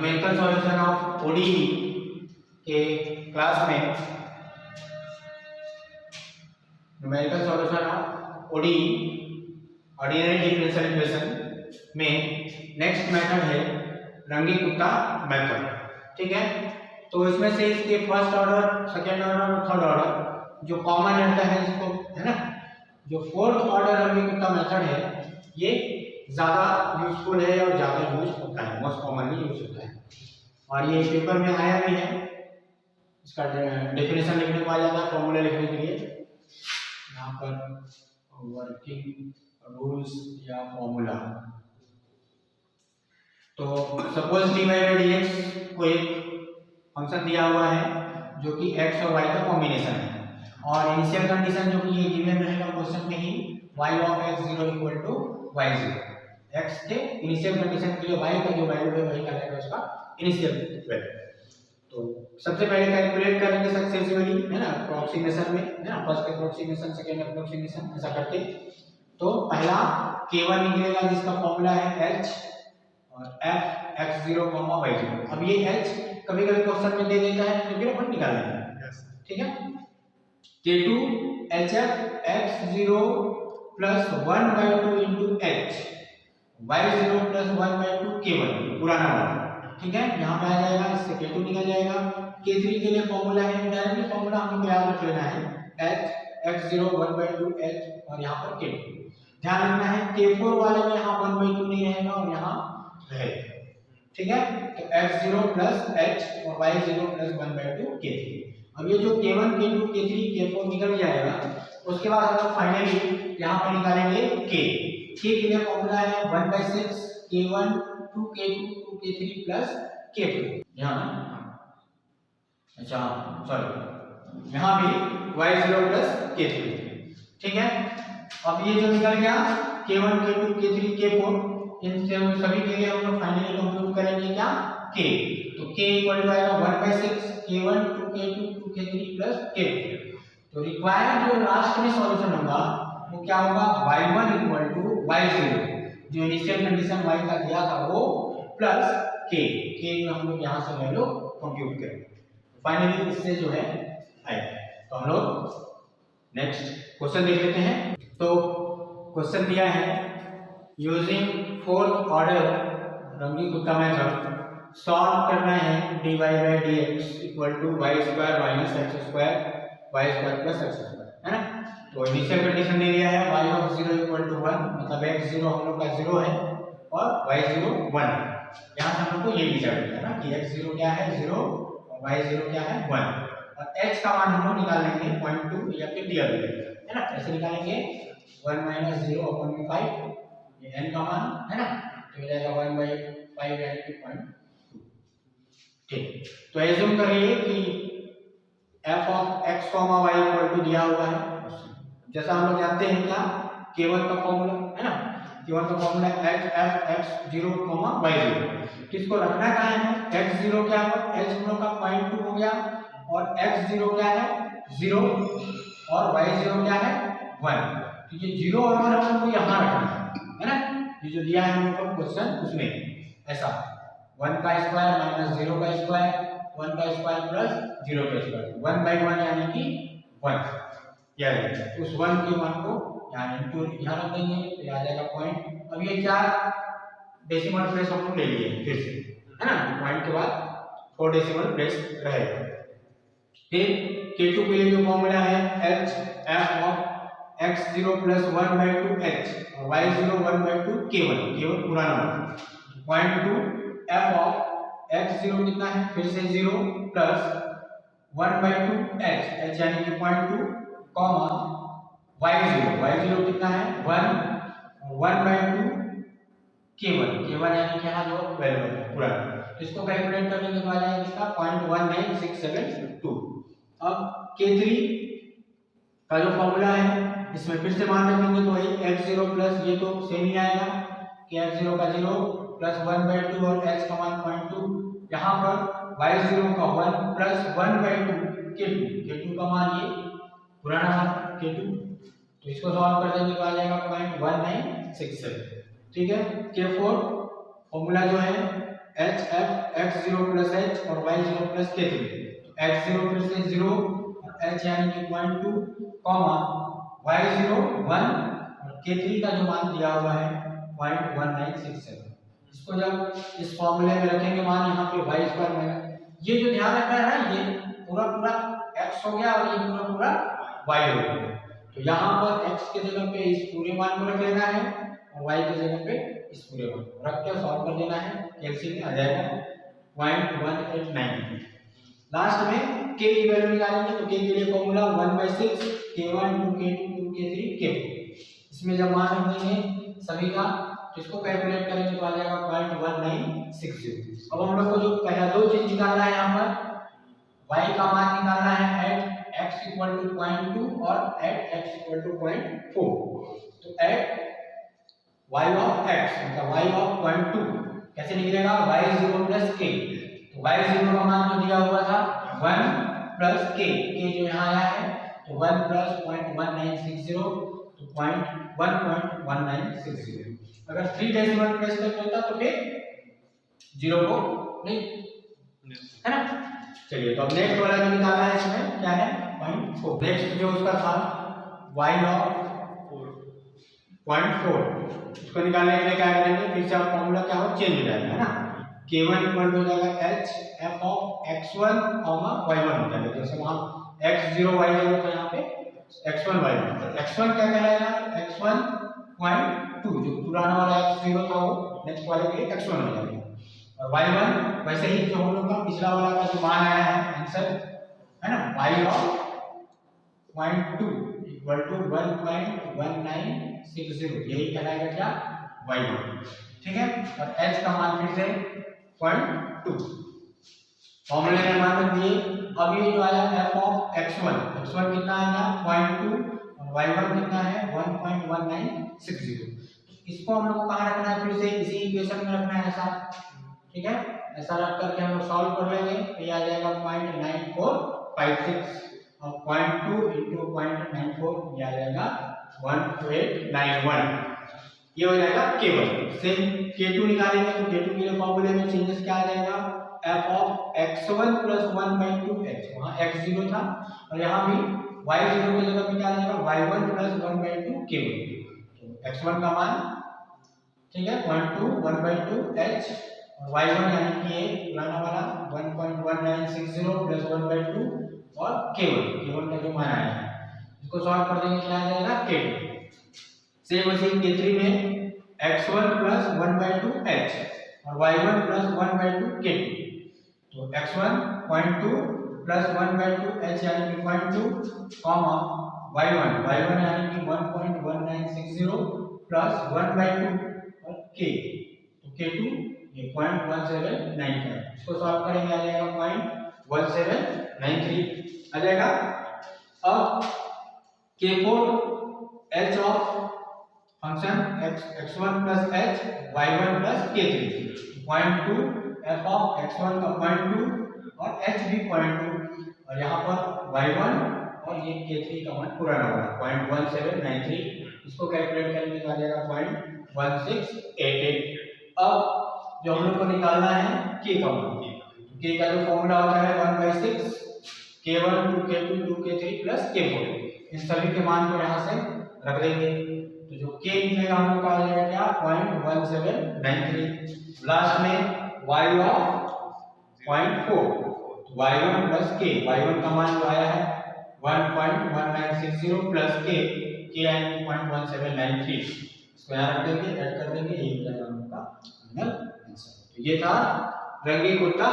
Numerical solution of ODE के class में numerical solution of ODE ordinary differential equation में next method है रंगी कुत्ता मेथड। ठीक है, तो इसमें से इसके फर्स्ट ऑर्डर, सेकेंड ऑर्डर और थर्ड ऑर्डर जो कॉमन रहता है इसको, है ना, जो फोर्थ ऑर्डर रंगी कुत्ता मेथड है ये ज़्यादा यूजफुल है और ज़्यादा यूज होता है, मोस्ट कॉमनली यूज होता है। और ये पेपर में आया भी है, इसका डेफिनेशन लिखने को आ जाता है, फॉर्मूला लिखने के लिए यहाँ पर वर्किंग रूल्स या फॉर्मूला। तो सपोज dy बाई dx को एक फंक्शन दिया हुआ है जो कि x और y का कॉम्बिनेशन है, और इनिशियल कंडीशन जो कि ये गिवन रहेगा क्वेश्चन में ही y of x 0 equal to y 0। x के इनिशियल कंडीशन के लिए y का जो वैल्यू है वही कहलाएगा उसका इनिशियल वैल्यू। तो सबसे पहले कैलकुलेट करेंगे सक्सेसिवली, है ना, अप्रोक्सीमेशन में, है ना, फर्स्ट अप्रोक्सीमेशन, सेकंड अप्रोक्सीमेशन, ऐसा करके। तो पहला k1 निकलेगा जिसका फॉर्मूला है h और f x0, y0। अब ये h कभी कभी क्वेश्चन में दे देता है तो फिर अपन निकाल लेंगे। ठीक है, k2 hf x0 plus 1/2 into h y0 plus 1/2 k1, पुराना वाला। ठीक है, यहाँ पे आ जाएगा, इससे k2 निकल जाएगा। k3 के लिए फॉर्मूला है, डायरेक्टली फॉर्मूला हमको याद रख लेना है, h x0 1/2 h और यहाँ पर k2। ध्यान रखना है k4 वाले में यहाँ 1/2 नहीं रहेगा और यहाँ रहेगा। ठीक है, तो x0 प्लस h और y0 प्लस 1/2 k3। अब ये जो k1 k2 k3 k4 निकल जाएगा, उसके बाद हम लोग फाइनली यहाँ पर निकालेंगे k के लिए फॉर्मूला है 1/6 k1 2k2 2k3 plus k4। अच्छा सॉरी, यहाँ भी y0 प्लस k3। ठीक है, अब ये जो निकल गया k1 k2 k3 k4, इन सभी के लिए हम लोग फाइनली कंप्यूट करेंगे क्या, k। तो k इक्वल टू आएगा 1/6 k1 2k2 2k3 plus k4। तो रिक्वायर्ड जो लास्ट में सॉल्यूशन होगा वो क्या होगा, y1 इक्वल टू y0, जो इनिशियल कंडीशन y का दिया था वो, प्लस k में हम लोग यहाँ से वैल्यू कंप्यूट करेंगे। फाइनली इससे जो है आएगा। तो हम लोग नेक्स्ट क्वेश्चन देख लेते हैं। तो क्वेश्चन दिया है यूजिंग फोर्थ ऑर्डर रंगी कुत्ता मेथड सॉल्व करना है dy by dx equal to y square minus x square y square plus x square, है ना। तो इनिशियल कंडीशन दे दिया है y ऑफ 0 इक्वल टू 1, मतलब x0 हम लोग का 0 है और y0 1 है। यहाँ से हम लोग को ये डिसाइड करना है ना कि x0 क्या है 0 और y0 क्या है 1, और h का मान हम लोग निकाल लेंगे 0.2 या फिर दिया गया है ना, ऐसे निकालेंगे 1 माइनस 0 अपॉन 5, ये n का मान है ना, तो हो जाएगा 1/5 यानी कि 0.2। ठीक, तो एज्यूम करिए कि f of x, y equal to दिया हुआ है। जैसा हम लोग जानते हैं क्या, k1 का फॉर्मूला है ना, k1 का फॉर्मूला है f x0, y0। किसको रखना क्या है, x0 क्या है, h हम लोग का 0.2 हो गया, और x0 क्या है 0 और y0 क्या है 1। तो ये 0 और 1 हम लोग को यहाँ रखना है ना, ये जो दिया है हम लोग को क्वेश्चन उसमें ऐसा 1 का स्क्वायर माइनस 0 का स्क्वायर 1 का स्क्वायर प्लस 0 का स्क्वायर 1/1 यानी कि 1, यानी उस 1 के मान को यहाँ इनटू यहाँ रख देंगे तो आ जाएगा पॉइंट। अब ये 4 डेसिमल प्लेस हम लोग ले लिए फिर से, है ना, पॉइंट के बाद 4 डेसिमल प्लेस रहेगा। फिर k2 के लिए जो फॉर्मूला है h f of x0 plus 1/2 h और y0 1/2 k1 पुराना वाला 0.2 f ऑफ x0 कितना है, फिर से 0 प्लस 1/2 h यानी कि 0.2 कॉमा y0 कितना है 1 और 1/2 k1 यानी कि यहाँ जो वैल्यू है पुराना, तो इसको कैलकुलेट करने के बाद आएगा इसका 0.19672। अब k3 का जो फॉर्मूला है इसमें फिर से मान रखेंगे तो वही x0 प्लस ये तो सेम ही आएगा कि x0 का 0 प्लस 1/2 और h का मान 0.2, यहाँ पर y0 का 1 प्लस 1/2 k2 का मान ये पुराना मान k2, तो इसको सॉल्व कर देंगे तो आ जाएगा 0.1967। ठीक है, k4 फॉर्मूला जो है H F x zero plus H और वाई जीरो प्लस के थ्री। एक्स जीरो फिर से जीरो और एच यानी कि 0.2 कॉमा वाई जीरो 1 और के थ्री का जो मान दिया हुआ है 0.1967। इसको जब इस फॉर्मूले में रखेंगे मान यहाँ पे वाई स्क्वायर में, ये जो ध्यान रखना है ना, ये पूरा पूरा एक्स हो गया और ये पूरा पूरा वाई हो गया। तो यहाँ पर x के जगह पे इस पूरे मान को रख लेना है और y की जगह पे इस पूरे मान को रख के सॉल्व कर देना है। कैलकुलेशन में आ जाएगा 0.189। लास्ट में k की वैल्यू निकालेंगे तो k के लिए formula 1/6 k1 2 k2 2 k3 k4। इसमें जब मान रख देंगे सभी का तो इसको कैलकुलेट करेंगे तो आ जाएगा 0.1960। अब हम लोग को जो पहला दो चीज निकालना है, यहाँ पर y का मान निकालना है एट x इक्वल टू 0.2 और एट x इक्वल टू 0.4। तो एट y ऑफ x मतलब y ऑफ 0.2 कैसे निकलेगा, y0 प्लस k। तो y0 का मान जो दिया हुआ था 1 प्लस k, k जो यहाँ आया है तो 1 प्लस 0.1960 तो 1.1960। अगर 3 डेसिमल प्लेस करना होता तो फिर 0 को नहीं, है ना। चलिए तो अब नेक्स्ट वाला जो निकालना है इसमें क्या है 0.4। नेक्स्ट जो उसका था y ऑफ 0.4, इसको निकालने के लिए क्या करेंगे, फिर से फॉर्मूला क्या हो चेंज हो जाएगा, है ना। k1 इक्वल हो जाएगा h f of x1 y1 हो जाएगा। जैसे वहां x0 y0 था, यहाँ पे x1 y1। तो x1 क्या कहलाएगा, x1 0.2 जो पुराना वाला x0 था वो नेक्स्ट वाले के लिए x1 हो जाएगा। और y1 वैसे ही जो हम लोग का पिछला वाला का जो मान आया है आंसर, है ना, y ऑफ 0.2 इक्वल टू 1.1960, यही कहलाएगा क्या y1। ठीक है। और h का मान फिर से 0.2 फॉर्मूले में मान रख दिए। अब ये जो आया f ऑफ x1 कितना आएगा 0.2 और y1 कितना है 1.1960। इसको हम लोग को कहाँ रखना है, फिर से इसी इक्वेशन में रखना है ऐसा। ठीक है, ऐसा रख करके हम लोग सॉल्व कर लेंगे तो ये आ जाएगा 0.9456 और 0.2 into 0.94 ये आ जाएगा 12891। ये हो जाएगा k1। सेम k2 निकालेंगे तो k2 के लिए फॉर्मूले में चेंजेस क्या आ जाएगा, f of x1 plus 1/2h, वहाँ x0 था और यहाँ भी y0 की जगह पे क्या आ जाएगा y1 प्लस 1/2 k1। तो x1 का मान ठीक है 0.2 1/2h और y1 यानी कि ये पुराना वाला 1.1960 प्लस 1/2 और k1 का जो मान आया है इसको सॉल्व कर देंगे क्या आ जाएगा k2। सेम वैसे k3 में x1 प्लस 1/2h और y1 प्लस 1/2 k2। तो x1 0.2 प्लस 1/2h यानी कि 0.2 कॉमा y1 यानी कि 1.1960 प्लस 1/2 और k, तो k2 ये 0.1795। इसको सॉल्व करेंगे आ जाएगा 0.1793 आ जाएगा। अब k4 h of function x1 plus h y1 plus k3 0.2 f of x1 का 0.2 और h भी 0.2 और यहाँ पर y1 और ये k3 का मान पुराना होगा 0.1793। इसको कैलकुलेट करेंगे तो आ जाएगा 0.1688। अब जो हम लोग को निकालना है k का मान, k का जो फॉर्मूला होता है 1/6 k1 2 k2 2 k3 plus k4। इन सभी के मान को यहाँ से रख देंगे तो जो k निकलेगा हम लोग का आ जाएगा क्या 0.1793। लास्ट में y of 0.4 y1 plus k, y1 का मान जो आया है 1.1960 प्लस k यानी 0.1793। इसको यहाँ रख देंगे, ऐड कर देंगे, यही हो जाएगा हम लोग का फाइनल आंसर। तो ये था रंगी कुत्ता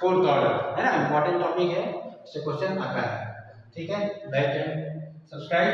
4th ऑर्डर, है ना, इंपॉर्टेंट टॉपिक है, इससे क्वेश्चन आता है। ठीक है, लाइक एंड सब्सक्राइब।